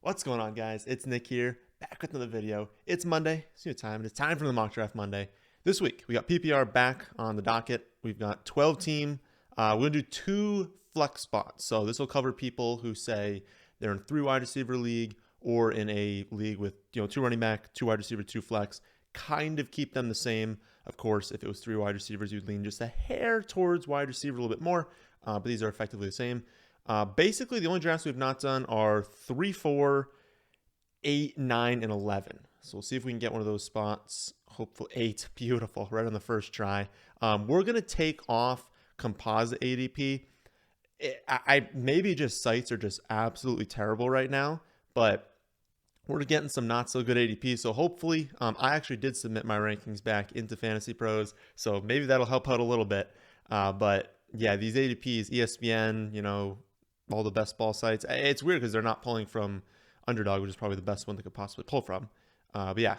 What's going on, guys? It's Nick here, back with another video. It's Monday, it's new time, and it's time for the Mock Draft Monday. This week, we got PPR back on the docket. We've got 12 team. We're going to do 2 flex spots. So this will cover people who say they're in a 3 wide receiver league or in a league with 2 running back, 2 wide receiver, 2 flex. Kind of keep them the same. Of course, if it was 3 wide receivers, you'd lean just a hair towards wide receiver a little bit more, but these are effectively the same. Basically, the only drafts we've not done are 3, 4, 8, 9, and 11. So we'll see if we can get one of those spots. Hopefully 8, beautiful, right on the first try. We're going to take off composite ADP. Maybe just sites are just absolutely terrible right now, but we're getting some not so good ADP. So hopefully, I actually did submit my rankings back into Fantasy Pros, so maybe that'll help out a little bit. But yeah, these ADPs, ESPN, all the best ball sites. It's weird because they're not pulling from Underdog, which is probably the best one they could possibly pull from. But yeah,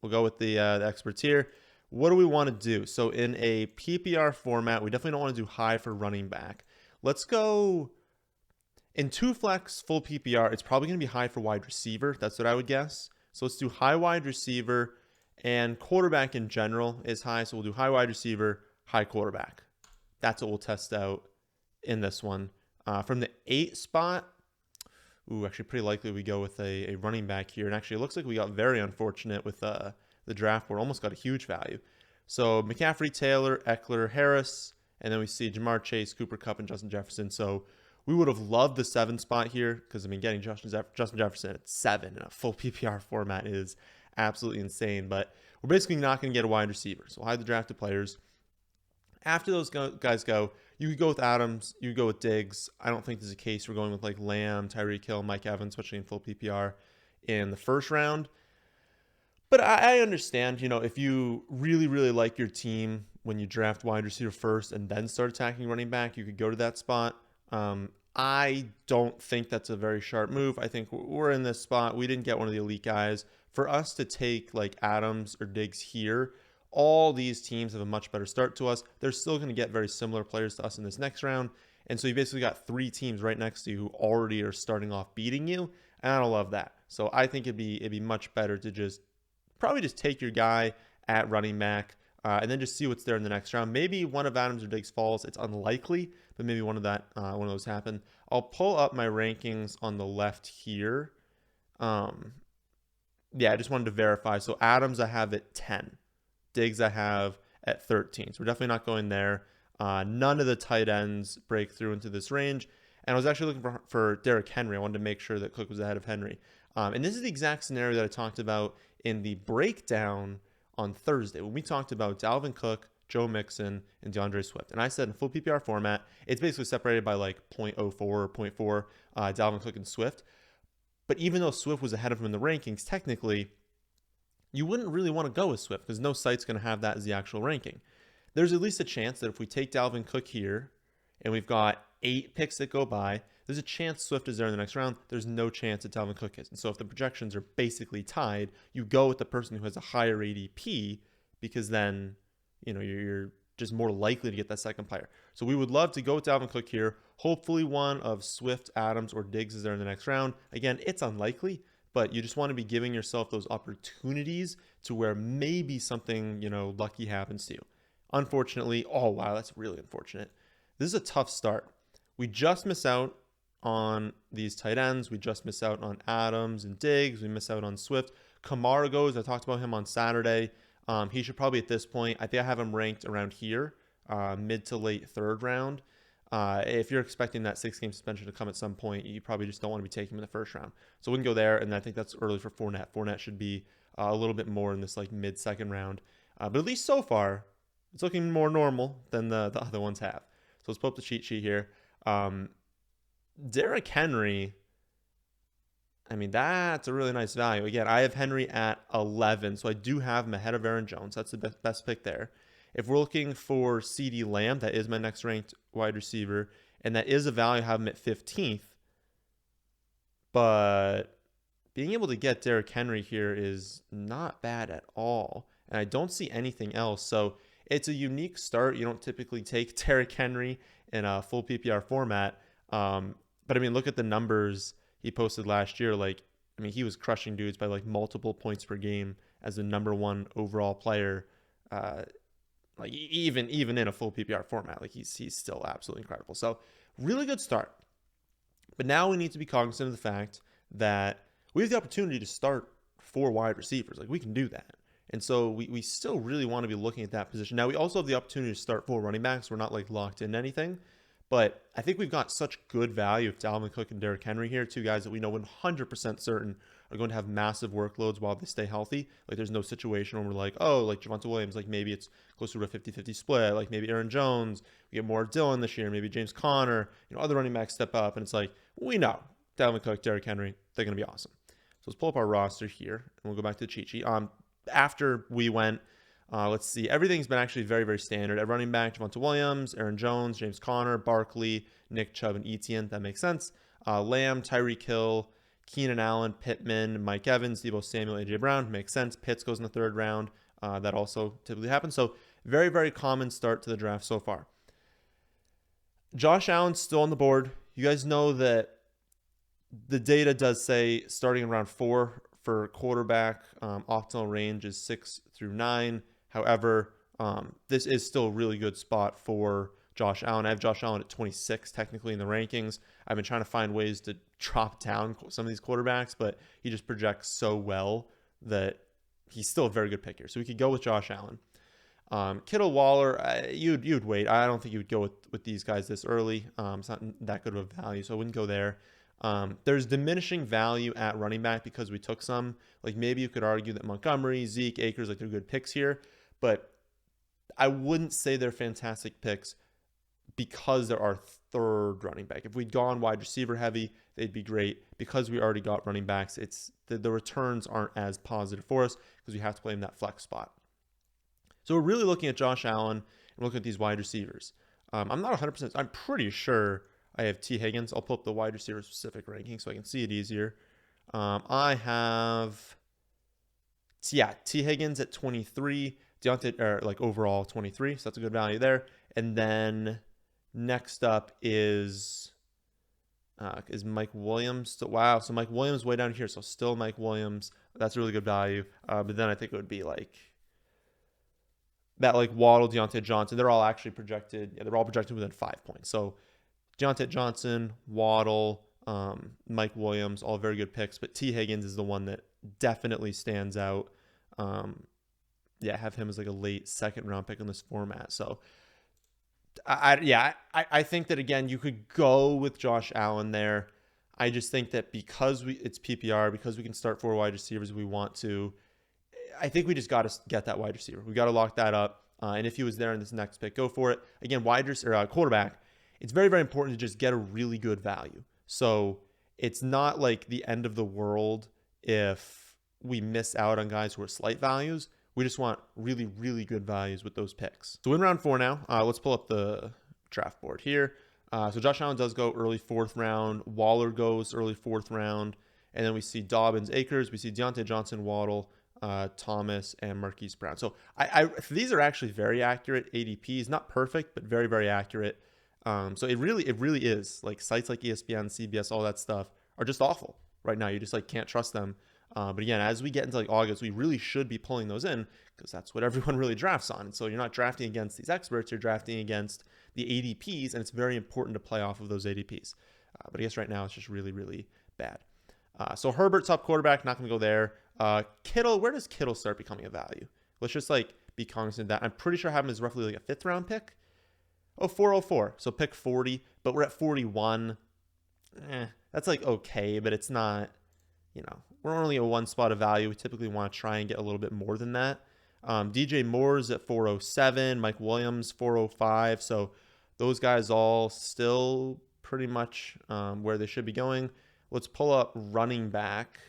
we'll go with the experts here. What do we want to do? So in a PPR format, we definitely don't want to do high for running back. Let's go in 2 flex full PPR. It's probably going to be high for wide receiver. That's what I would guess. So let's do high wide receiver, and quarterback in general is high. So we'll do high wide receiver, high quarterback. That's what we'll test out in this one. From the 8 spot, actually pretty likely we go with a running back here. And actually it looks like we got very unfortunate with the draft board. Almost got a huge value. So McCaffrey, Taylor, Eckler, Harris, and then we see Jamar Chase, Cooper Kupp, and Justin Jefferson. So we would have loved the 7 spot here because, getting Justin Jefferson at 7 in a full PPR format is absolutely insane. But we're basically not going to get a wide receiver. So we'll hide the drafted players. After those guys go, you could go with Adams, you could go with Diggs. I don't think there's a case we're going with like Lamb, Tyreek Hill, Mike Evans, especially in full PPR in the first round. But I understand, if you really, really like your team when you draft wide receiver first and then start attacking running back, you could go to that spot. I don't think that's a very sharp move. I think we're in this spot. We didn't get one of the elite guys. For us to take like Adams or Diggs here, all these teams have a much better start to us. They're still going to get very similar players to us in this next round. And so you basically got 3 teams right next to you who already are starting off beating you. And I don't love that. So I think it'd be much better to probably just take your guy at running back and then just see what's there in the next round. Maybe one of Adams or Diggs falls. It's unlikely, but maybe one of those happen. I'll pull up my rankings on the left here. I just wanted to verify. So Adams I have at 10. Diggs I have at 13. So we're definitely not going there. None of the tight ends break through into this range. And I was actually looking for Derrick Henry. I wanted to make sure that Cook was ahead of Henry. And this is the exact scenario that I talked about in the breakdown on Thursday when we talked about Dalvin Cook, Joe Mixon, and DeAndre Swift. And I said in full PPR format, it's basically separated by like 0.04 or 0.4 Dalvin Cook and Swift. But even though Swift was ahead of him in the rankings, technically, you wouldn't really want to go with Swift because no site's going to have that as the actual ranking. There's at least a chance that if we take Dalvin Cook here and we've got 8 picks that go by, there's a chance Swift is there in the next round. There's no chance that Dalvin Cook is. And so if the projections are basically tied, you go with the person who has a higher ADP because then, you're just more likely to get that second player. So we would love to go with Dalvin Cook here. Hopefully one of Swift, Adams, or Diggs is there in the next round. Again, it's unlikely, but you just want to be giving yourself those opportunities to where maybe something, lucky happens to you. Unfortunately, oh wow, that's really unfortunate. This is a tough start. We just miss out on these tight ends. We just miss out on Adams and Diggs. We miss out on Swift. Kamara goes. I talked about him on Saturday. He should probably at this point, I think I have him ranked around here, mid to late 3rd round. If you're expecting that 6-game suspension to come at some point, you probably just don't want to be taking him in the first round. So we can go there, and I think that's early for Fournette. Fournette should be a little bit more in this like mid-2nd round. But at least so far, it's looking more normal than the other ones have. So let's pull up the cheat sheet here. Derrick Henry, that's a really nice value. Again, I have Henry at 11, so I do have him ahead of Aaron Jones. That's the best pick there. If we're looking for CeeDee Lamb, that is my next ranked wide receiver, and that is a value. I have him at 15th. But being able to get Derrick Henry here is not bad at all, and I don't see anything else. So it's a unique start. You don't typically take Derrick Henry in a full PPR format. But look at the numbers he posted last year. Like I mean, he was crushing dudes by like multiple points per game as the #1 overall player. Like even in a full PPR format, like he's still absolutely incredible. So really good start. But now we need to be cognizant of the fact that we have the opportunity to start 4 wide receivers. Like we can do that. And so we still really want to be looking at that position. Now we also have the opportunity to start 4 running backs. We're not like locked into anything. But I think we've got such good value of Dalvin Cook and Derrick Henry here, 2 guys that we know 100% certain are going to have massive workloads while they stay healthy. Like there's no situation where we're like, oh, like Javonte Williams, like maybe it's closer to a 50-50 split. Like maybe Aaron Jones, we get more Dylan this year, maybe James Conner, other running backs step up. And it's like, we know Dalvin Cook, Derrick Henry, they're going to be awesome. So let's pull up our roster here and we'll go back to the cheat sheet. After we went, let's see, everything's been actually very, very standard. At running back, Javonte Williams, Aaron Jones, James Conner, Barkley, Nick Chubb, and Etienne. That makes sense. Lamb, Tyreek Hill, Keenan Allen, Pittman, Mike Evans, Deebo Samuel, A.J. Brown. Makes sense. Pitts goes in the 3rd round. That also typically happens. So very, very common start to the draft so far. Josh Allen's still on the board. You guys know that the data does say starting in round 4 for quarterback, optimal range is 6 through 9. However, this is still a really good spot for Josh Allen. I have Josh Allen at 26 technically in the rankings. I've been trying to find ways to drop down some of these quarterbacks, but he just projects so well that he's still a very good pick here. So we could go with Josh Allen. Kittle, Waller, you'd wait. I don't think you would go with these guys this early. It's not that good of a value, so I wouldn't go there. There's diminishing value at running back because we took some. Like maybe you could argue that Montgomery, Zeke, Akers, like they're good picks here, but I wouldn't say they're fantastic picks because they're our 3rd running back. If we'd gone wide receiver heavy, they'd be great. Because we already got running backs, it's the returns aren't as positive for us because we have to play in that flex spot. So we're really looking at Josh Allen and looking at these wide receivers. I'm not 100%. I'm pretty sure I have T. Higgins. I'll pull up the wide receiver specific ranking so I can see it easier. I have, T. Higgins at 23. Deontay, or like overall 23. So that's a good value there. And then next up is Mike Williams. Wow. So Mike Williams way down here. So still Mike Williams. That's a really good value. But then I think it would be like that, like Waddle, Deontay Johnson. They're all actually projected. Yeah, they're all projected within 5 points. So Deontay Johnson, Waddle, Mike Williams, all very good picks. But T. Higgins is the one that definitely stands out. Have him as like a late 2nd round pick in this format. So I think that again you could go with Josh Allen there. I just think that because it's PPR, because we can start 4 wide receivers, we want to. I think we just got to get that wide receiver. We got to lock that up. And if he was there in this next pick, go for it. Again, quarterback. It's very, very important to just get a really good value. So it's not like the end of the world if we miss out on guys who are slight values. We just want really, really good values with those picks. So in round 4 now, let's pull up the draft board here. So Josh Allen does go early 4th round. Waller goes early 4th round. And then we see Dobbins, Akers. We see Deontay Johnson, Waddle, Thomas, and Marquise Brown. So these are actually very accurate ADPs. Not perfect, but very, very accurate. So it really is like sites like ESPN, CBS, all that stuff are just awful right now. You just like can't trust them. But again, as we get into like August, we really should be pulling those in because that's what everyone really drafts on. And so you're not drafting against these experts, you're drafting against the ADPs, and it's very important to play off of those ADPs. But I guess right now it's just really, really bad. So Herbert, top quarterback, not going to go there. Kittle, where does Kittle start becoming a value? Let's just like be cognizant of that. I'm pretty sure I have him as roughly like a 5th round pick. 404. So pick 40, but we're at 41. That's like okay, but it's not, we're only a 1 spot of value. We typically want to try and get a little bit more than that. DJ Moore's at 407, Mike Williams 405. So those guys all still pretty much where they should be going. Let's pull up running back.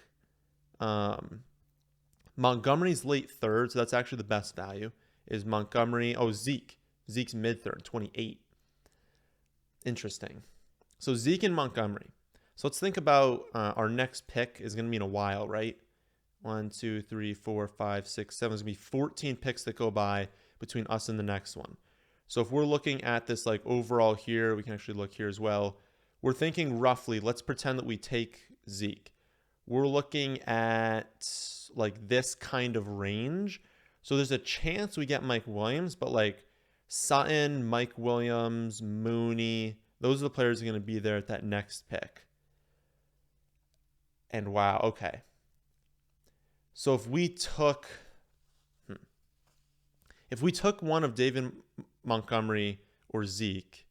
Montgomery's late 3rd, so that's actually the best value. Is Montgomery? Oh, Zeke. Zeke's mid-3rd, 28. Interesting. So Zeke and Montgomery. So let's think about our next pick is going to be in a while, right? 1, 2, 3, 4, 5, 6, 7. There's going to be 14 picks that go by between us and the next one. So if we're looking at this like overall here, we can actually look here as well. We're thinking roughly, let's pretend that we take Zeke. we're looking at like this kind of range. So there's a chance we get Mike Williams, but like Sutton, Mike Williams, Mooney, those are the players who are going to be there at that next pick. And wow, okay. So if we took one of David Montgomery or Zeke,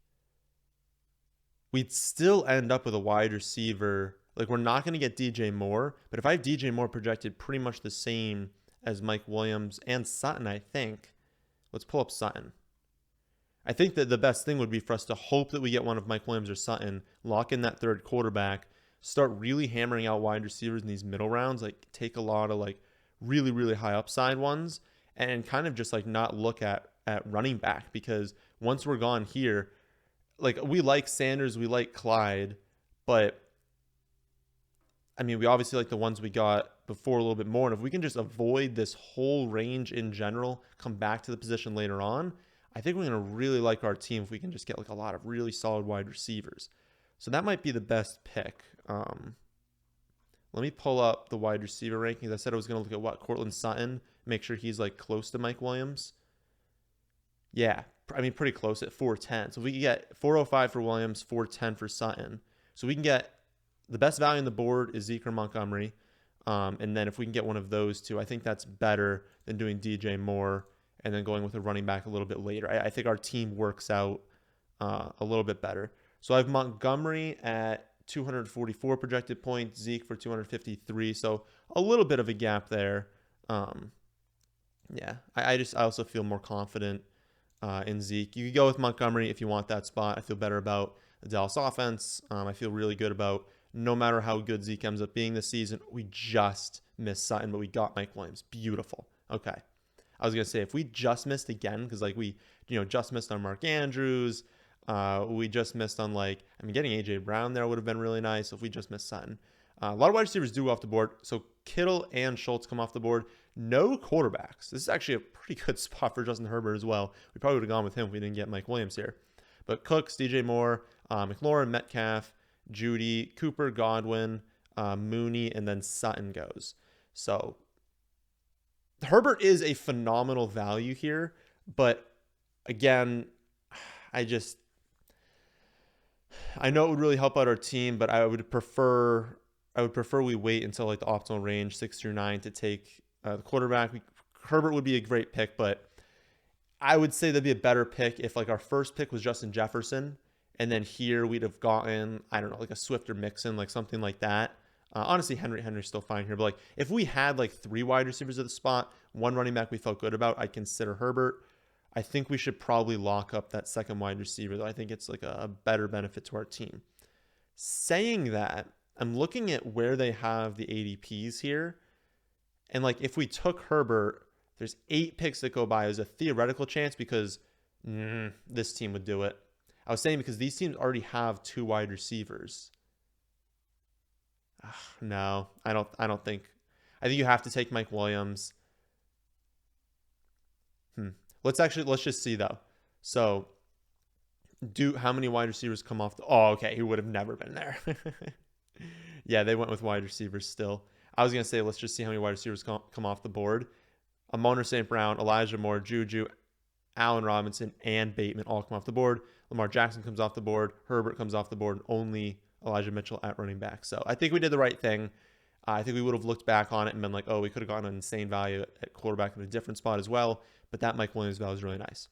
we'd still end up with a wide receiver. Like, we're not going to get DJ Moore, but if I have DJ Moore projected pretty much the same as Mike Williams and Sutton, I think, let's pull up Sutton. I think that the best thing would be for us to hope that we get one of Mike Williams or Sutton, lock in that third quarterback, start really hammering out wide receivers in these middle rounds, like take a lot of like really, really high upside ones, and kind of just like not look at running back, because once we're gone here, like we like Sanders, we like Clyde, but I mean, we obviously like the ones we got before a little bit more. And if we can just avoid this whole range in general, come back to the position later on, I think we're going to really like our team if we can just get like a lot of really solid wide receivers. So that might be the best pick. Let me pull up the wide receiver rankings. I said I was going to look at Cortland Sutton, make sure he's like close to Mike Williams. Yeah, I mean, pretty close at 410. So if we can get 405 for Williams, 410 for Sutton. So we can get the best value on the board is Zeke or Montgomery. And then if we can get one of those two, I think that's better than doing DJ Moore and then going with a running back a little bit later. I think our team works out a little bit better. So I have Montgomery at 244 projected points, Zeke for 253. So a little bit of a gap there. Yeah, I also feel more confident in Zeke. You could go with Montgomery if you want that spot. I feel better about the Dallas offense. I feel really good about no matter how good Zeke ends up being this season. We just missed Sutton, but we got Mike Williams. Beautiful. Okay. I was going to say, if we just missed again, because like we, just missed on Mark Andrews, we just missed on getting A.J. Brown there would have been really nice if we just missed Sutton. A lot of wide receivers do go off the board. So Kittle and Schultz come off the board. No quarterbacks. This is actually a pretty good spot for Justin Herbert as well. We probably would have gone with him if we didn't get Mike Williams here. But Cooks, DJ Moore, McLaurin, Metcalf, Judy, Cooper, Godwin, Mooney, and then Sutton goes. So Herbert is a phenomenal value here, but again, I know it would really help out our team, but I would prefer we wait until like the optimal range 6 through 9 to take the quarterback. Herbert would be a great pick, but I would say that'd be a better pick if like our first pick was Justin Jefferson, and then here we'd have gotten, I don't know, like a Swift or Mixon, like something like that. Honestly, Henry's still fine here. But like if we had like 3 wide receivers at the spot, 1 running back we felt good about, I'd consider Herbert. I think we should probably lock up that second wide receiver, though. I think it's like a better benefit to our team. Saying that, I'm looking at where they have the ADPs here. And like if we took Herbert, there's 8 picks that go by. There's a theoretical chance because this team would do it. I was saying because these teams already have 2 wide receivers. No, I don't think. I think you have to take Mike Williams. Let's just see though. So, how many wide receivers come off? Okay, he would have never been there. Yeah, they went with wide receivers still. I was gonna say let's just see how many wide receivers come off the board. Amon St. Brown, Elijah Moore, Juju, Allen Robinson, and Bateman all come off the board. Lamar Jackson comes off the board. Herbert comes off the board. Only Elijah Mitchell at running back. So I think we did the right thing. I think we would have looked back on it and been like, oh, we could have gotten an insane value at quarterback in a different spot as well. But that Mike Williams value is really nice.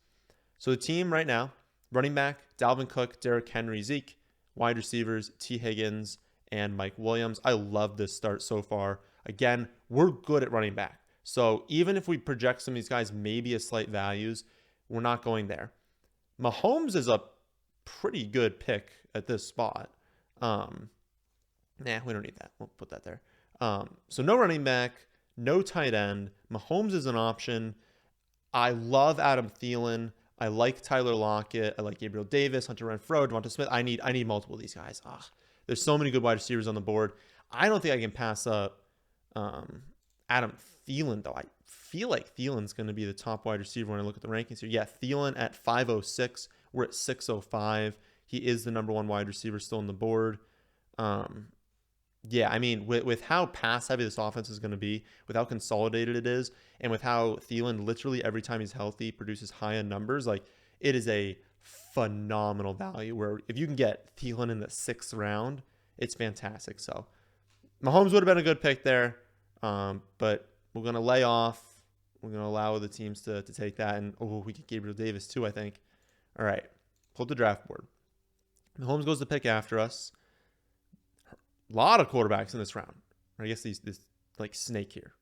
So the team right now, running back, Dalvin Cook, Derrick Henry, Zeke, wide receivers, T. Higgins, and Mike Williams. I love this start so far. Again, we're good at running back. So even if we project some of these guys maybe as slight values, we're not going there. Mahomes is a pretty good pick at this spot. We don't need that. We'll put that there. So no running back, no tight end. Mahomes is an option. I love Adam Thielen. I like Tyler Lockett. I like Gabriel Davis, Hunter Renfrow, Devonta Smith. I need multiple of these guys. There's so many good wide receivers on the board. I don't think I can pass up Adam Thielen, though. I feel like Thielen's going to be the top wide receiver when I look at the rankings here. Yeah, Thielen at 506. We're at 605. He is the number 1 wide receiver still on the board. Yeah, I mean, with how pass heavy this offense is going to be, with how consolidated it is, and with how Thielen literally every time he's healthy produces high end numbers, like it is a phenomenal value. Where if you can get Thielen in the 6th round, it's fantastic. So Mahomes would have been a good pick there, but we're going to lay off. We're going to allow the teams to take that, and we get Gabriel Davis too, I think. All right, pull up the draft board. Mahomes goes to pick after us. A lot of quarterbacks in this round. I guess this like snake here.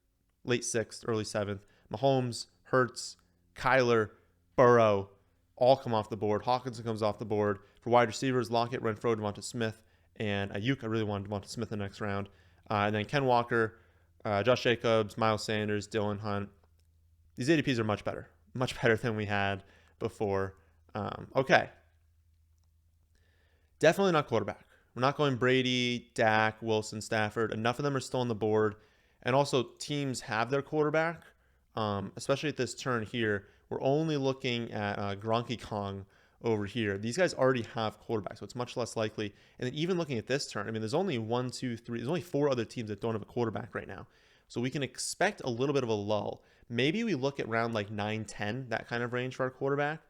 Late 6th, early 7th. Mahomes, Hurts, Kyler, Burrow, all come off the board. Hawkinson comes off the board. For wide receivers, Lockett, Renfrow, Devonta Smith, and Ayuk. I really wanted Devonta Smith in the next round. And then Ken Walker, Josh Jacobs, Miles Sanders, Dylan Hunt. These ADPs are much better than we had before. Okay. Definitely not quarterback. We're not going Brady, Dak, Wilson, Stafford. Enough of them are still on the board. And also, teams have their quarterback, especially at this turn here. We're only looking at Gronky Kong over here. These guys already have quarterbacks, so it's much less likely. And then even looking at this turn, I mean, there's only 1, 2, 3. There's only 4 other teams that don't have a quarterback right now. So we can expect a little bit of a lull. Maybe we look at round like 9, 10, that kind of range for our quarterback,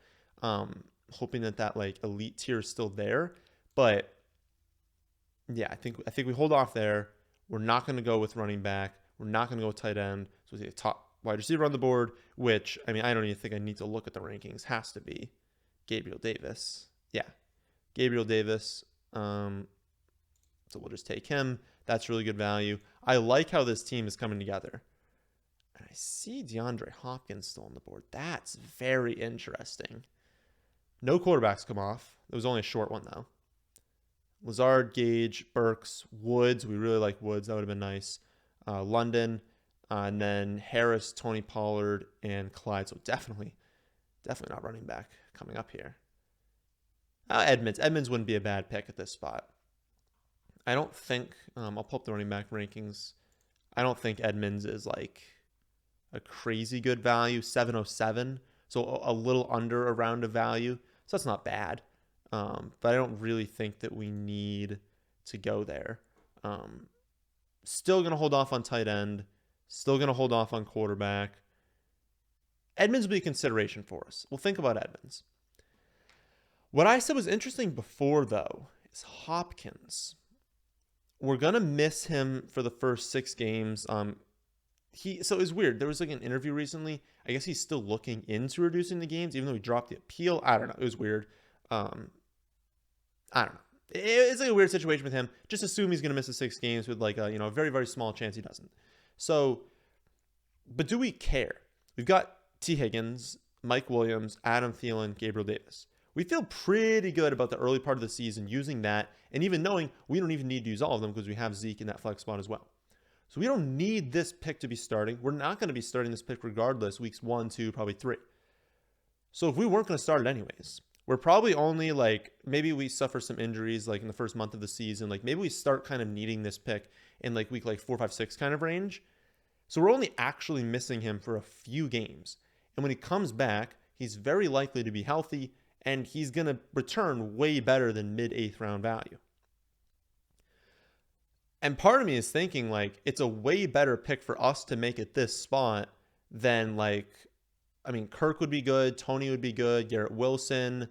hoping that like elite tier is still there. But yeah, I think we hold off there. We're not going to go with running back. We're not going to go with tight end. So we take a top wide receiver on the board, which, I mean, I don't even think I need to look at the rankings. Has to be Gabriel Davis. Yeah, Gabriel Davis. So we'll just take him. That's really good value. I like how this team is coming together. And I see DeAndre Hopkins still on the board. That's very interesting. No quarterbacks come off. It was only a short one, though. Lazard, Gage, Burks, Woods. We really like Woods. That would have been nice. London, and then Harris, Tony Pollard, and Clyde. So definitely not running back coming up here. Edmonds. Edmonds wouldn't be a bad pick at this spot. I don't think, I'll pull up the running back rankings. I don't think Edmonds is like a crazy good value. 707. So a little under a round of value. So that's not bad. But I don't really think that we need to go there. Still going to hold off on tight end. Still going to hold off on quarterback. Edmonds will be a consideration for us. We'll think about Edmonds. What I said was interesting before, though, is Hopkins. We're going to miss him for the first 6 games. So it was weird. There was like an interview recently. I guess he's still looking into reducing the games, even though he dropped the appeal. I don't know. It was weird. I don't know. It's like a weird situation with him. Just assume he's going to miss the 6 games with like a very, very small chance he doesn't. So, but do we care? We've got T. Higgins, Mike Williams, Adam Thielen, Gabriel Davis. We feel pretty good about the early part of the season using that, and even knowing we don't even need to use all of them because we have Zeke in that flex spot as well. So we don't need this pick to be starting. We're not going to be starting this pick regardless, weeks 1, 2, probably 3. So if we weren't going to start it anyways, we're probably only like, maybe we suffer some injuries like in the first month of the season. Like maybe we start kind of needing this pick in like week like 4, 5, 6 kind of range. So we're only actually missing him for a few games. And when he comes back, he's very likely to be healthy and he's going to return way better than mid 8th round value. And part of me is thinking like it's a way better pick for us to make it this spot than like, I mean, Kirk would be good, Tony would be good, Garrett Wilson.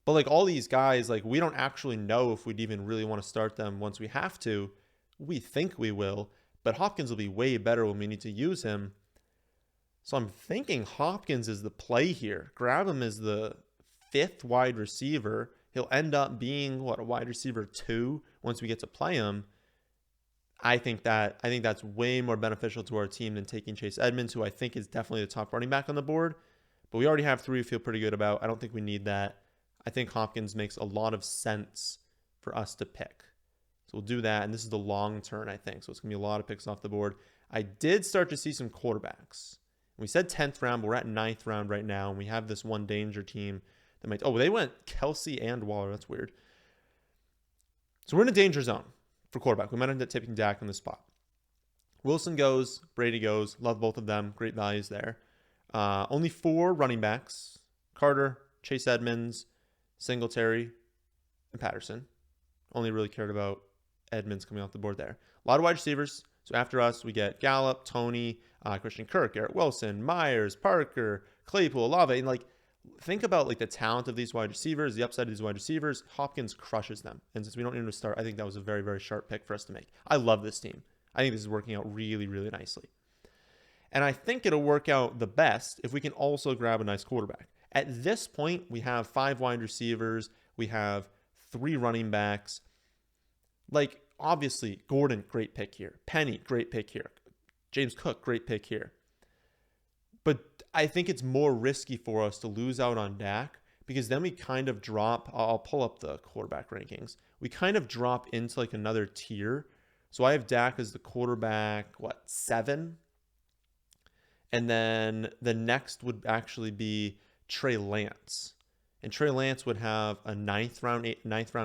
But like all these guys, like we don't actually know if we'd even really want to start them once we have to. We think we will, but Hopkins will be way better when we need to use him. So I'm thinking Hopkins is the play here. Grab him as the 5th wide receiver. He'll end up being a wide receiver 2 once we get to play him. I think that's way more beneficial to our team than taking Chase Edmonds, who I think is definitely the top running back on the board. But we already have 3 we feel pretty good about. I don't think we need that. I think Hopkins makes a lot of sense for us to pick. So we'll do that, and this is the long turn, I think. So it's going to be a lot of picks off the board. I did start to see some quarterbacks. We said 10th round, but we're at 9th round right now, and we have this one danger team that might... Oh, they went Kelsey and Waller. That's weird. So we're in a danger zone for quarterback. We might end up tipping Dak in this spot. Wilson goes, Brady goes. Love both of them. Great values there. Only 4 running backs. Carter, Chase Edmonds, Singletary, and Patterson. Only really cared about Edmonds coming off the board there. A lot of wide receivers. So after us, we get Gallup, Tony, Christian Kirk, Garrett Wilson, Myers, Parker, Claypool, Olave. And like, think about like the talent of these wide receivers, the upside of these wide receivers. Hopkins crushes them. And since we don't need to start, I think that was a very, very sharp pick for us to make. I love this team. I think this is working out really, really nicely. And I think it'll work out the best if we can also grab a nice quarterback. At this point, we have 5 wide receivers. We have 3 running backs. Like, obviously, Gordon, great pick here. Penny, great pick here. James Cook, great pick here. But I think it's more risky for us to lose out on Dak because then we kind of drop. I'll pull up the quarterback rankings. We kind of drop into like another tier. So I have Dak as the quarterback, 7? And then the next would actually be Trey Lance. And Trey Lance would have a ninth round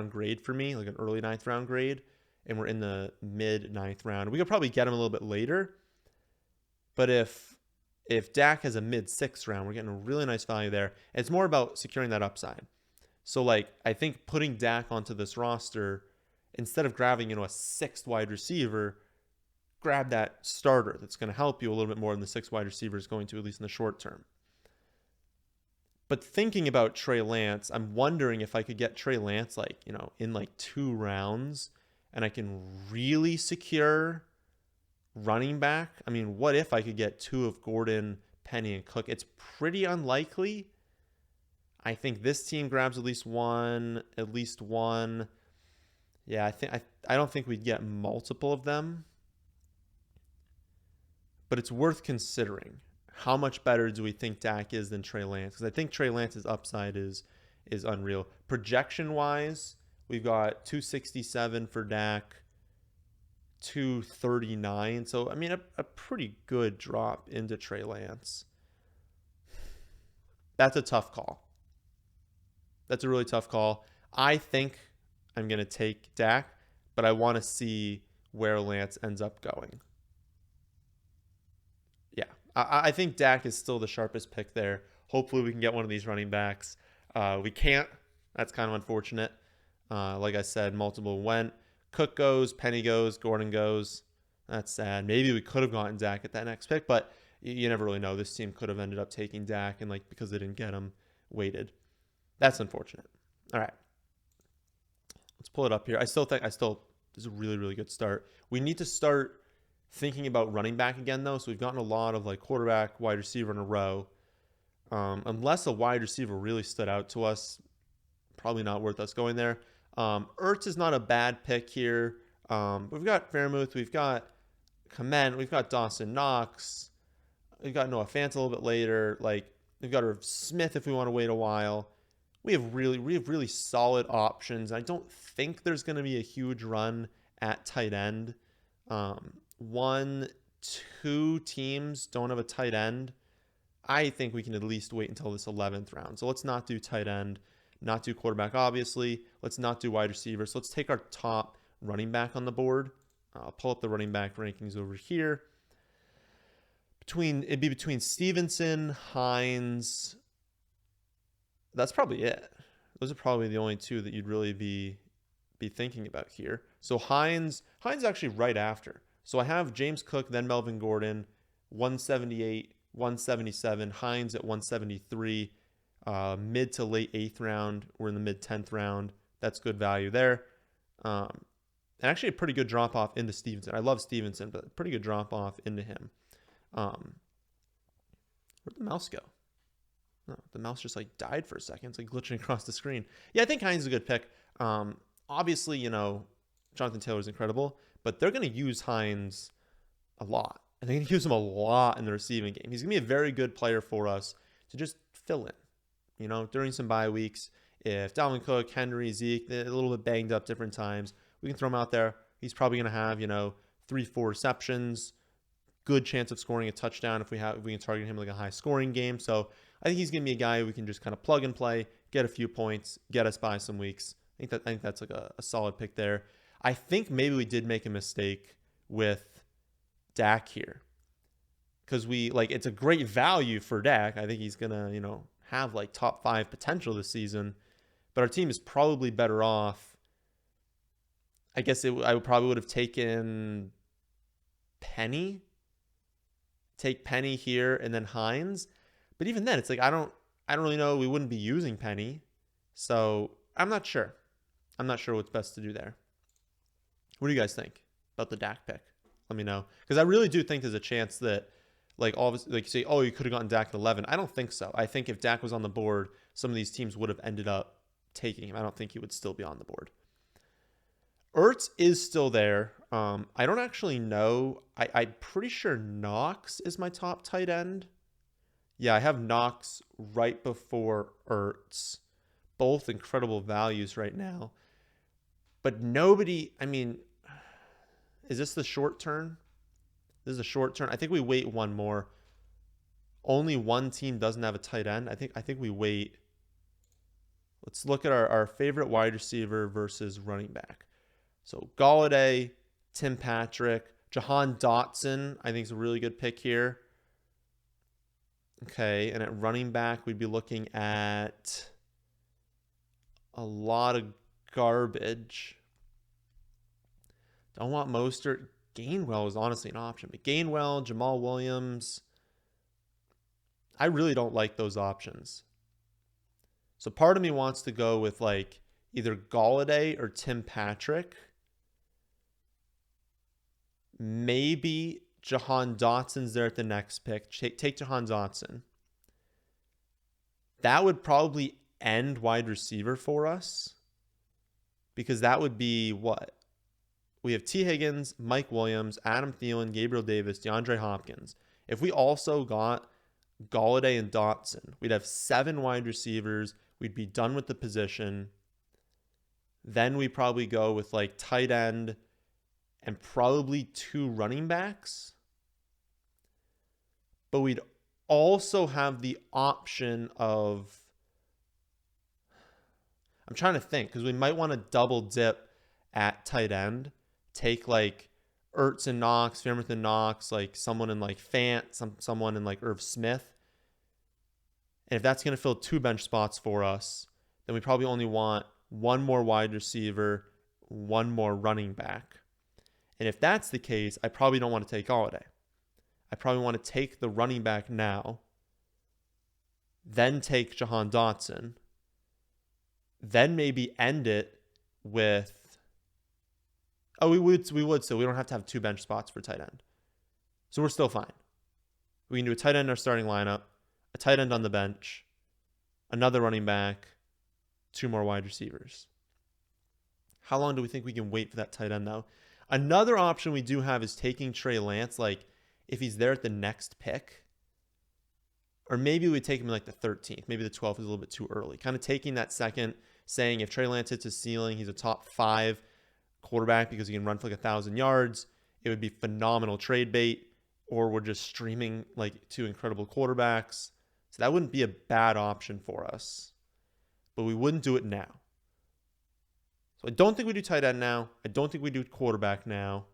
grade for me, like an early 9th round grade. And we're in the mid 9th round. We could probably get him a little bit later. But if Dak has a mid 6th round, we're getting a really nice value there. And it's more about securing that upside. So like, I think putting Dak onto this roster, instead of grabbing, a 6th wide receiver, grab that starter that's going to help you a little bit more than the 6 wide receiver is going to, at least in the short term. But thinking about Trey Lance, I'm wondering if I could get Trey Lance in 2 rounds and I can really secure running back. I mean, what if I could get 2 of Gordon, Penny, and Cook? It's pretty unlikely. I think this team grabs at least one. Yeah, I don't think we'd get multiple of them. But it's worth considering. How much better do we think Dak is than Trey Lance? Because I think Trey Lance's upside is unreal. Projection-wise, we've got 267 for Dak, 239. So, I mean, a pretty good drop into Trey Lance. That's a tough call. That's a really tough call. I think I'm going to take Dak, but I want to see where Lance ends up going. Yeah, I think Dak is still the sharpest pick there. Hopefully we can get one of these running backs. We can't. That's kind of unfortunate. Like I said, multiple went. Cook goes, Penny goes, Gordon goes. That's sad. Maybe we could have gotten Dak at that next pick, but you never really know. This team could have ended up taking Dak and because they didn't get him, waited. That's unfortunate. All right. Let's pull it up here. This is a really, really good start. We need to start thinking about running back again, though. So we've gotten a lot of quarterback, wide receiver in a row. Unless a wide receiver really stood out to us, probably not worth us going there. Ertz is not a bad pick here. We've got Fairmouth, we've got Clement, we've got Dawson Knox, we've got Noah Fant a little bit later. We've got Irv Smith if we want to wait a while. We have really solid options. I don't think there's going to be a huge run at tight end. 1, 2 teams don't have a tight end. I think we can at least wait until this 11th round. So let's not do tight end, not do quarterback, obviously. Let's not do wide receiver. So let's take our top running back on the board. I'll pull up the running back rankings over here. It'd be between Stevenson, Hines. That's probably it. Those are probably the only 2 that you'd really be thinking about here. So Hines actually right after. So I have James Cook, then Melvin Gordon, 178, 177. Hines at 173. Mid to late 8th round. We're in the mid 10th round. That's good value there. And actually a pretty good drop off into Stevenson. I love Stevenson, but pretty good drop off into him. Where'd the mouse go? No, the mouse just died for a second. It's glitching across the screen. Yeah, I think Hines is a good pick. Obviously, Jonathan Taylor is incredible, but they're going to use Hines a lot. And they're going to use him a lot in the receiving game. He's going to be a very good player for us to just fill in, during some bye weeks. If Dalvin Cook, Henry, Zeke, they're a little bit banged up different times, we can throw him out there. He's probably going to have, 3-4 receptions, good chance of scoring a touchdown if we can target him a high scoring game. So I think he's going to be a guy we can just kind of plug and play, get a few points, get us by some weeks. I think that's a solid pick there. I think maybe we did make a mistake with Dak here because it's a great value for Dak. I think he's going to, have top 5 potential this season, but our team is probably better off. I guess I probably would have taken Penny. Take Penny here and then Hines. But even then, it's like I don't really know. We wouldn't be using Penny. So I'm not sure. I'm not sure what's best to do there. What do you guys think about the Dak pick? Let me know. Because I really do think there's a chance that, like, all of us, like, you say, oh, you could have gotten Dak at 11. I don't think so. I think if Dak was on the board, some of these teams would have ended up taking him. I don't think he would still be on the board. Ertz is still there. I don't actually know. I'm pretty sure Knox is my top tight end. Yeah, I have Knox right before Ertz. Both incredible values right now. But nobody, I mean, is this the short turn? This is a short turn. I think we wait one more. Only one team doesn't have a tight end. I think we wait. Let's look at our favorite wide receiver versus running back. So Galladay, Tim Patrick, Jahan Dotson, I think is a really good pick here. Okay, and at running back, we'd be looking at a lot of garbage. Don't want Mostert. Gainwell is honestly an option. But Gainwell, Jamal Williams, I really don't like those options. So part of me wants to go with like either Galladay or Tim Patrick. Maybe Jahan Dotson's there at the next pick. Take Jahan Dotson. That would probably end wide receiver for us. Because that would be what? We have T. Higgins, Mike Williams, Adam Thielen, Gabriel Davis, DeAndre Hopkins. If we also got Galladay and Dotson, we'd have 7 wide receivers. We'd be done with the position. Then we probably go with like tight end and probably 2 running backs. But we'd also have the option of, I'm trying to think, because we might want to double dip at tight end. Take like Ertz and Knox, Fairmouth and Knox, like someone in like Fant, someone in like Irv Smith. And if that's going to fill 2 bench spots for us, then we probably only want 1 more wide receiver, 1 more running back. And if that's the case, I probably don't want to take Galladay. I probably want to take the running back now, then take Jahan Dotson, then maybe end it with, oh, we would still. We don't have to have 2 bench spots for tight end. So we're still fine. We can do a tight end in our starting lineup, a tight end on the bench, another running back, 2 more wide receivers. How long do we think we can wait for that tight end, though? Another option we do have is taking Trey Lance, like if he's there at the next pick. Or maybe we take him in like the 13th. Maybe the 12th is a little bit too early. Kind of taking that second, saying if Trey Lance hits his ceiling, he's a top 5 quarterback because he can run for like 1,000 yards. It would be phenomenal trade bait. Or we're just streaming like 2 incredible quarterbacks. So that wouldn't be a bad option for us. But we wouldn't do it now. So I don't think we do tight end now. I don't think we do quarterback now.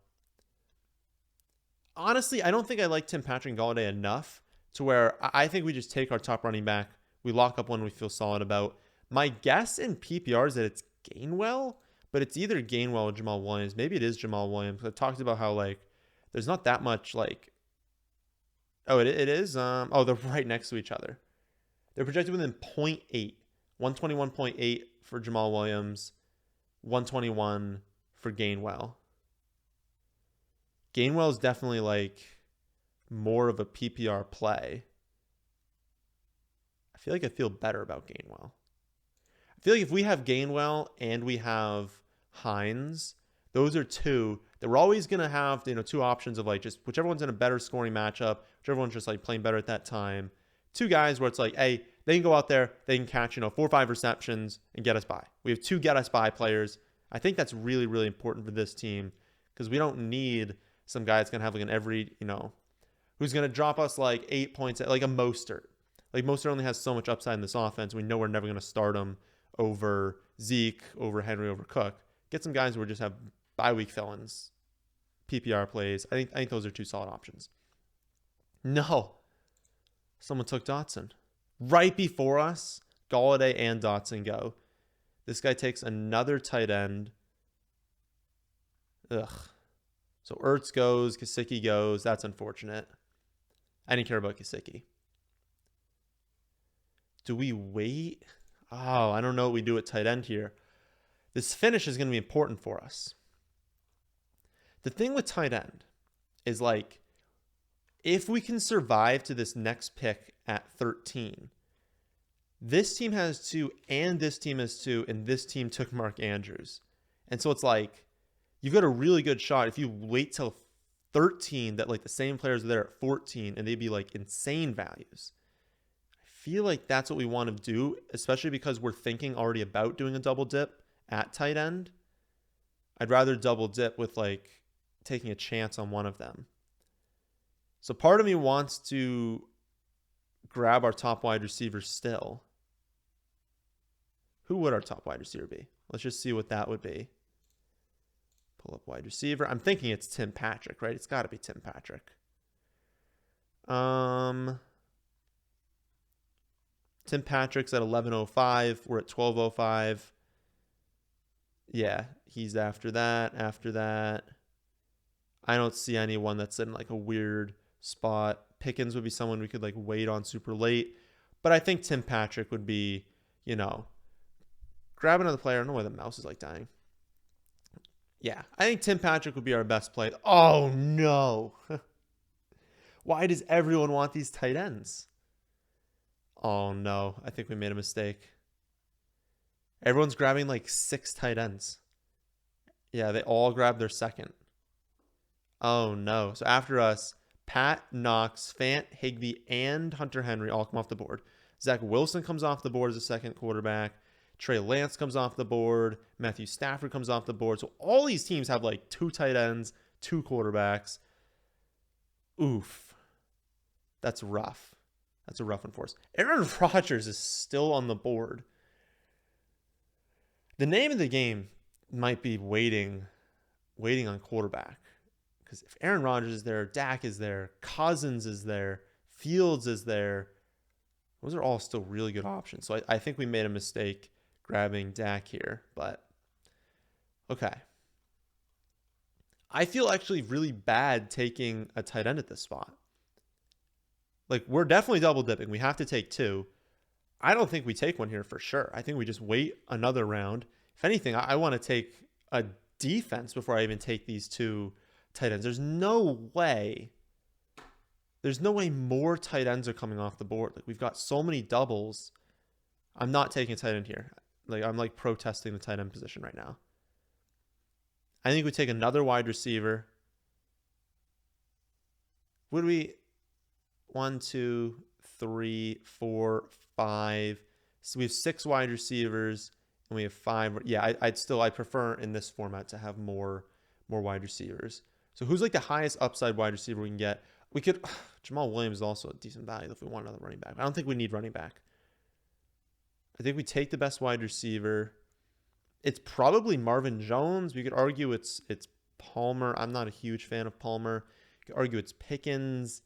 Honestly, I don't think I like Tim Patrick and Galladay enough to where I think we just take our top running back. We lock up one we feel solid about. My guess in PPR is that it's Gainwell, but it's either Gainwell or Jamal Williams. Maybe it is Jamal Williams. I've talked about how like there's not that much like, oh, it is. Oh, they're right next to each other. They're projected within 0.8. 121.8 for Jamal Williams, 121 for Gainwell. Gainwell is definitely like more of a PPR play. I feel better about Gainwell. I feel like if we have Gainwell and we have Hines, those are 2 that we're always going to have, 2 options of like just whichever one's in a better scoring matchup, whichever one's just like playing better at that time. 2 guys where it's like, hey, they can go out there, they can catch, 4 or 5 receptions and get us by. We have 2 get us by players. I think that's really, really important for this team because we don't need some guy that's going to have like an every, who's going to drop us like 8 points, like a Mostert. Like Mostert only has so much upside in this offense. We know we're never going to start him over Zeke, over Henry, over Cook. Get some guys who just have bye-week fill-ins, PPR plays. I think those are 2 solid options. No. Someone took Dotson. Right before us, Galladay and Dotson go. This guy takes another tight end. Ugh. So Ertz goes, Gesicki goes. That's unfortunate. I didn't care about Gesicki. Do we wait? Oh, I don't know what we do at tight end here. This finish is going to be important for us. The thing with tight end is like, if we can survive to this next pick at 13, this team has 2 and this team has 2 and this team took Mark Andrews. And so it's like, you've got a really good shot if you wait till 13 that like the same players are there at 14 and they'd be like insane values. I feel like that's what we want to do, especially because we're thinking already about doing a double dip at tight end. I'd rather double dip with like taking a chance on one of them. So part of me wants to grab our top wide receiver still. Who would our top wide receiver be? Let's just see what that would be. Pull up wide receiver. I'm thinking it's Tim Patrick, right? It's got to be Tim Patrick. Tim Patrick's at 11:05. We're at 12:05. Yeah, he's after that. After that, I don't see anyone that's in like a weird spot. Pickens would be someone we could like wait on super late. But I think Tim Patrick would be, grab another player. I don't know why the mouse is like dying. Yeah, I think Tim Patrick would be our best play. Oh, no. Why does everyone want these tight ends? Oh, no. I think we made a mistake. Everyone's grabbing like 6 tight ends. Yeah, they all grabbed their second. Oh, no. So after us, Pat, Knox, Fant, Higbee, and Hunter Henry all come off the board. Zach Wilson comes off the board as a second quarterback. Trey Lance comes off the board. Matthew Stafford comes off the board. So all these teams have like 2 tight ends, 2 quarterbacks. Oof. That's rough. That's a rough one for us. Aaron Rodgers is still on the board. The name of the game might be waiting on quarterback. Because if Aaron Rodgers is there, Dak is there, Cousins is there, Fields is there, those are all still really good options. So I think we made a mistake grabbing Dak here, but okay. I feel actually really bad taking a tight end at this spot. Like, we're definitely double dipping. We have to take 2. I don't think we take one here for sure. I think we just wait another round. If anything, I want to take a defense before I even take these 2 tight ends. There's no way more tight ends are coming off the board. Like, we've got so many doubles. I'm not taking a tight end here. Like, I'm like protesting the tight end position right now. I think we take another wide receiver. Would we? 1, 2, 3, 4, 5. So we have 6 wide receivers and we have 5. Yeah, I'd prefer in this format to have more wide receivers. So who's like the highest upside wide receiver we can get? We could Jamal Williams is also a decent value if we want another running back. I don't think we need running back. I think we take the best wide receiver. It's probably Marvin Jones. We could argue it's Palmer. I'm not a huge fan of Palmer. You could argue it's Pickens.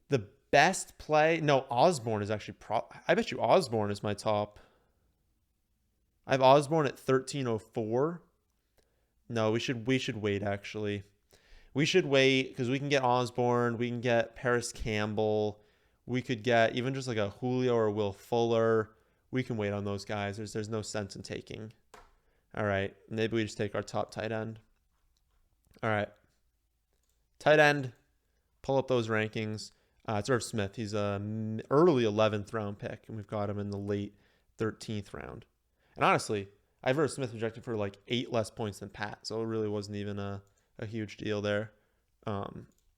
The best play, no, Osborne is actually I bet you Osborne is my top. I have Osborne at 13:04. No, we should wait actually. We should wait because we can get Osborne, we can get Paris Campbell, we could get even just like a Julio or Will Fuller. We can wait on those guys. There's no sense in taking. All right, maybe we just take our top tight end. All right, tight end. Pull up those rankings. It's Irv Smith. He's an early 11th round pick, and we've got him in the late 13th round. And honestly, I have Irv Smith projected for like 8 less points than Pat, so it really wasn't even a huge deal there.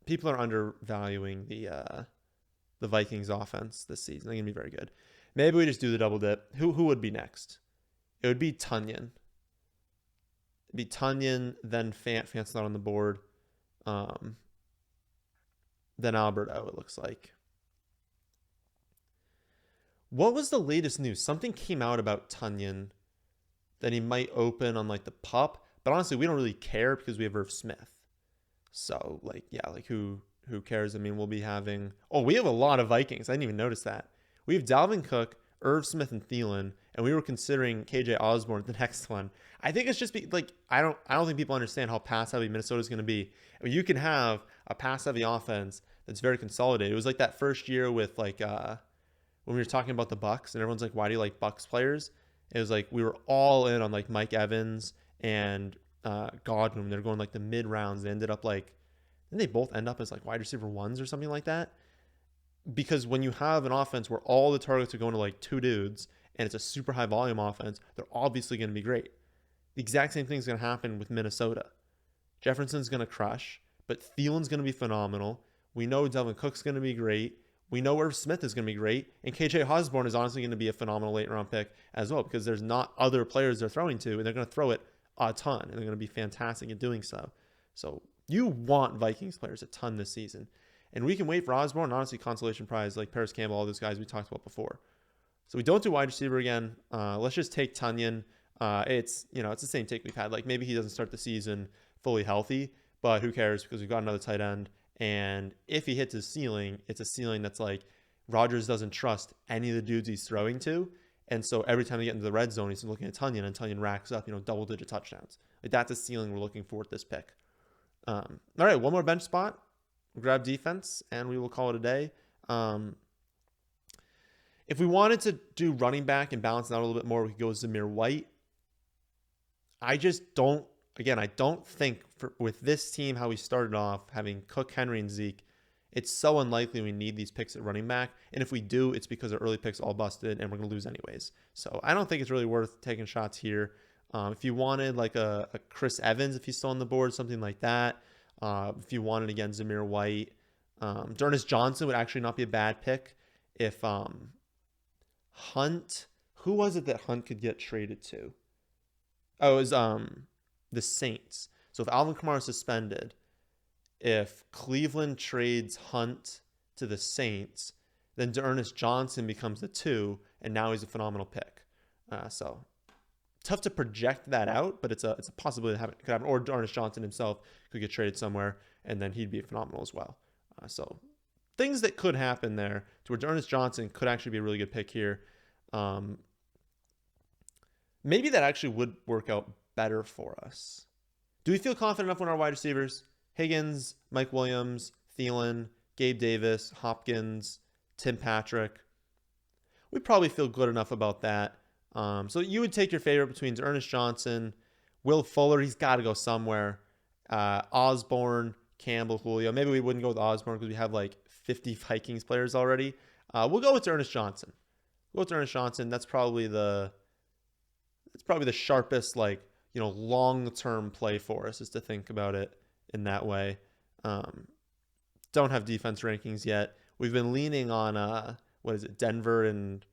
People are undervaluing the Vikings offense this season. They're going to be very good. Maybe we just do the double dip. Who would be next? It would be Tunyon. It'd be Tunyon, then Fant. Fant's not on the board. Then Alberto, it looks like. What was the latest news? Something came out about Tunyon that he might open on like the pup. But honestly, we don't really care because we have Irv Smith. So like, yeah, like who cares? I mean, we'll be having, we have a lot of Vikings. I didn't even notice that. We have Dalvin Cook, Irv Smith and Thielen, and we were considering KJ Osborne the next one. I think it's just I don't think people understand how pass heavy Minnesota is going to be. I mean, you can have a pass heavy offense that's very consolidated. It was like that first year with when we were talking about the Bucks, and everyone's like, "Why do you like Bucks players?" It was like we were all in on like Mike Evans and Godwin. They're going like the mid rounds. They ended up didn't they both end up as like wide receiver ones or something like that? Because when you have an offense where all the targets are going to like two dudes and it's a super high volume offense, they're obviously going to be great. The exact same thing is going to happen with Minnesota. Jefferson's going to crush, but Thielen's going to be phenomenal. We know Delvin Cook's going to be great. We know Irv Smith is going to be great. And KJ Osborne is honestly going to be a phenomenal late round pick as well, because there's not other players they're throwing to, and they're going to throw it a ton, and they're going to be fantastic at doing so. So you want Vikings players a ton this season. And we can wait for Osborne, and honestly, consolation prize like Paris Campbell, all those guys we talked about before. So we don't do wide receiver again. Let's just take Tonyan. It's the same take we've had. Like maybe he doesn't start the season fully healthy, but who cares, because we've got another tight end. And if he hits his ceiling, it's a ceiling that's like Rodgers doesn't trust any of the dudes he's throwing to. And so every time they get into the red zone, he's looking at Tonyan, and Tonyan racks up, double-digit touchdowns. Like that's a ceiling we're looking for at this pick. All right, one more bench spot. We'll grab defense, and we will call it a day. If we wanted to do running back and balance it out a little bit more, we could go with Zamir White. I don't think with this team, how we started off, having Cook, Henry, and Zeke, it's so unlikely we need these picks at running back. And if we do, it's because our early picks all busted, and we're going to lose anyways. So I don't think it's really worth taking shots here. If you wanted like a Chris Evans, if he's still on the board, something like that. If you wanted, again, Zamir White. D'Ernest Johnson would actually not be a bad pick. If Hunt, who was it that Hunt could get traded to? Oh, it was the Saints. So if Alvin Kamara is suspended, if Cleveland trades Hunt to the Saints, then D'Ernest Johnson becomes the 2, and now he's a phenomenal pick. So tough to project that out, but it's a possibility that could happen. Or D'Ernest Johnson himself could get traded somewhere, and then he'd be phenomenal as well. So things that could happen there to where D'Ernest Johnson could actually be a really good pick here. Maybe that actually would work out better for us. Do we feel confident enough in our wide receivers? Higgins, Mike Williams, Thielen, Gabe Davis, Hopkins, Tim Patrick. We probably feel good enough about that. So you would take your favorite between D'Ernest Johnson, Will Fuller. He's got to go somewhere. Osborne, Campbell, Julio. Maybe we wouldn't go with Osborne because we have like 50 Vikings players already. We'll go with D'Ernest Johnson. That's probably the sharpest long-term play for us, is to think about it in that way. Don't have defense rankings yet. We've been leaning on Denver and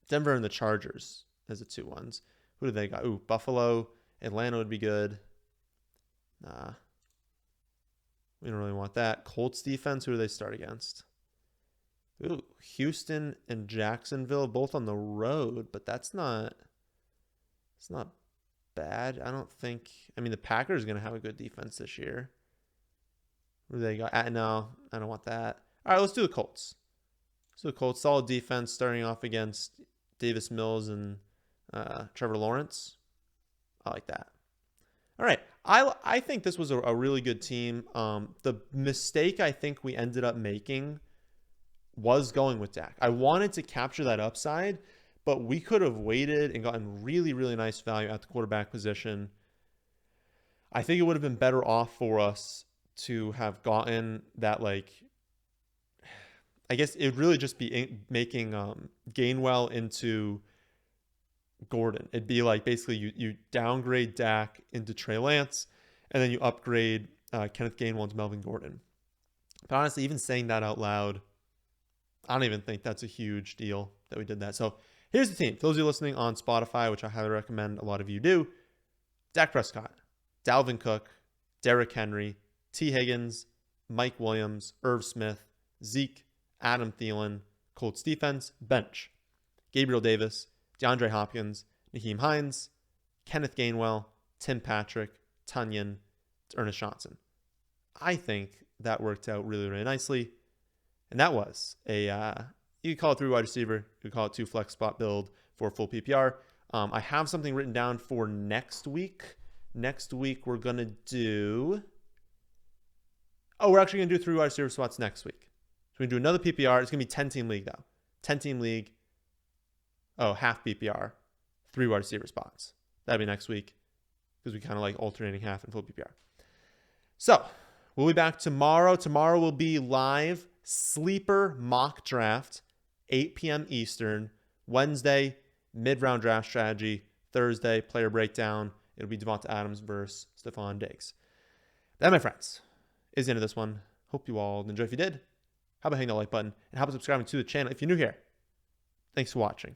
the Chargers as the 2 ones. Who do they got? Ooh, Buffalo, Atlanta would be good. We don't really want that. Colts defense, who do they start against? Ooh, Houston and Jacksonville, both on the road, but it's not bad. I don't think. I mean, the Packers are going to have a good defense this year. Who do they got? No, I don't want that. All right, let's do the Colts. Solid defense starting off against Davis Mills and Trevor Lawrence. I like that. All right. I think this was a really good team. The mistake I think we ended up making was going with Dak. I wanted to capture that upside, but we could have waited and gotten really, really nice value at the quarterback position. I think it would have been better off for us to have gotten that, I guess it would really just be making Gainwell into Gordon. It'd be like basically you downgrade Dak into Trey Lance, and then you upgrade Kenneth Gainwell into Melvin Gordon. But honestly, even saying that out loud, I don't even think that's a huge deal that we did that. So here's the team. For those of you listening on Spotify, which I highly recommend a lot of you do: Dak Prescott, Dalvin Cook, Derrick Henry, T. Higgins, Mike Williams, Irv Smith, Zeke, Adam Thielen. Colts defense, bench: Gabriel Davis, DeAndre Hopkins, Nyheim Hines, Kenneth Gainwell, Tim Patrick, Tonyan, D'Ernest Johnson. I think that worked out really, really nicely. And that was a You could call it 3 wide receiver. You could call it 2 flex spot build for full PPR. I have something written down for next week. Next week, we're going to do... Oh, we're actually going to do 3 wide receiver spots next week. So we're going to do another PPR. It's going to be 10-team league, though. 10-team league. Oh, half PPR. 3 wide receiver spots. That'll be next week because we kind of like alternating half and full PPR. So we'll be back tomorrow. Tomorrow will be live sleeper mock draft, 8 p.m. Eastern. Wednesday, mid-round draft strategy. Thursday, player breakdown. It'll be Devonta Adams versus Stephon Diggs. That, my friends, is the end of this one. Hope you all enjoyed. If you did, how about hitting the like button and how about subscribing to the channel if you're new here. Thanks for watching.